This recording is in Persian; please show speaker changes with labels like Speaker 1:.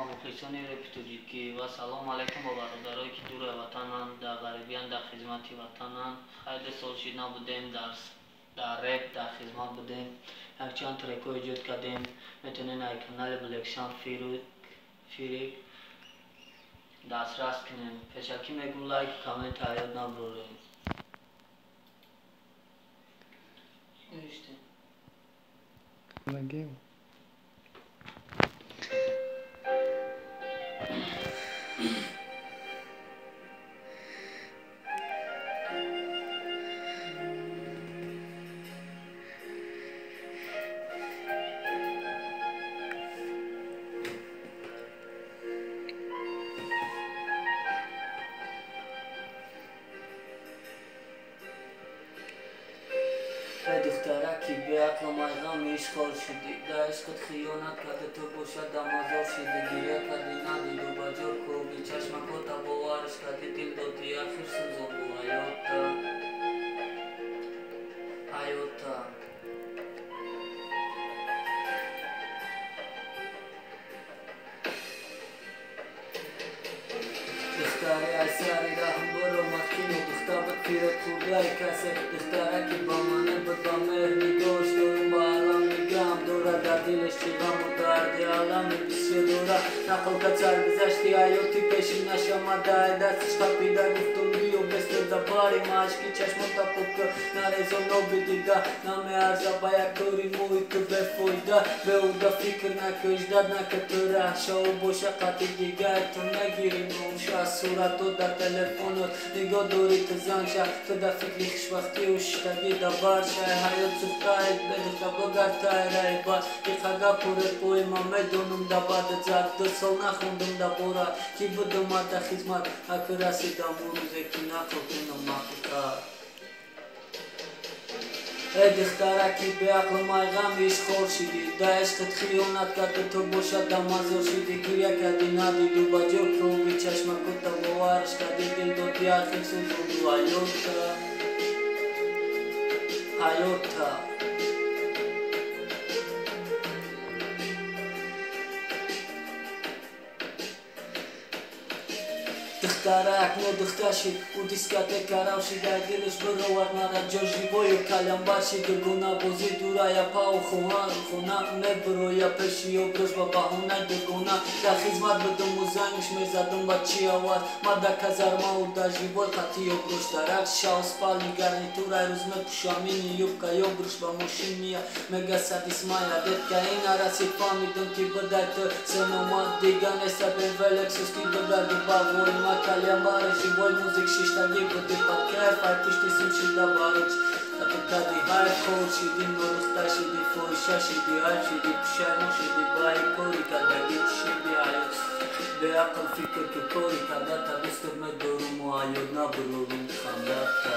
Speaker 1: مخلصان رفتوجیکی و سلام علیکم با برادرایی که دور وطنن، در غریبیان، در خدمت وطنن. خیلی سال شد نبودیم در رپ در خدمت بودیم. یک چند ترک ایجاد کردیم، میتونین ای کانال بلکشان فیریک دسترس کنیم. پیشکی میگم لایک کامنت یاد نبروریم.
Speaker 2: نگیم
Speaker 1: دخترکی به عقل و مایغم اشغال شدی، در عشقت خیانت کرده تو باشد دمازار شدی، گریه کردی ندید و بجار کوبی چشمکاتا باورش کردی دل دادی آخر سوزان بو حیاتا دختری ایساری رحم برو مکنی دختر پیرت خورده ای کسی دخترکی با منه با مهر نگاش دارم با علم نگم دوره در دلش چی غم و دردی علمی بسیار دوره نقل کچر گذشتی حیاتی پیشی نشامده دستش خپیده گفتم بیو بسته دباری مشکی چشمتا پوکر نریزو نوبی دیده نمی ارزا با یک دوری موی تو بفویده به او دا فکر نکش داد نکه تو رحشا و باشه قطع دیگه تو نگیری نوشه از صورتو در تلفونت نگاه دوری تو زنشه تو در فکری خوشبختی و شتگی دبار شه حیات سوختایت بدختا بگرتای رای بار دیخگا پوره پوی ما میدونم دباد زد 2 سال نخوندم دبورا کی بودم در خدمت اکر رسیدم اون روزه کی نخوکنم مخوکار ای دخترکی به عقل مایغم اشغال شدی در عشقت خیانت کرده تو باشد دمازار شدی گریه کردی ندید و بجا کوبی چشمکاتا باورش کردی دل دادی آخر سوزان بو حیاتا دخترک نه دختر شد او دیسکاتک کرم شد در دلش برو ورنره جاجی بای و کلم برشی درگونه بازی دوره یا پا و خونه میبرو یا پشی و برش با بهونه درگونه در خدمت بدم و زنگش میزدم با چی آواز ما در کزرما و در جیبای قطعی و برش درک شاوس پالی گرنیتوره روز میپوشامینی یوبکا یا برش با ماشین میه میگه سدیس مایا دید که این رسید فامیدم که بده تو سنوما دیگه نیسته بین ولکسوس که بدردی باوری ما کلیم بارشی وای موزیک شیشتگی بودی پاکر فرتیشتی سوشیده بارش اتکادی های خور شدی مرخته شدی فوشا شدی های شدی پشرمو شدی بای کوری کده گیت شدی آیوز به عقل فکر که کوری کده تا دستر می دورم و آیود نبرورم خانده تا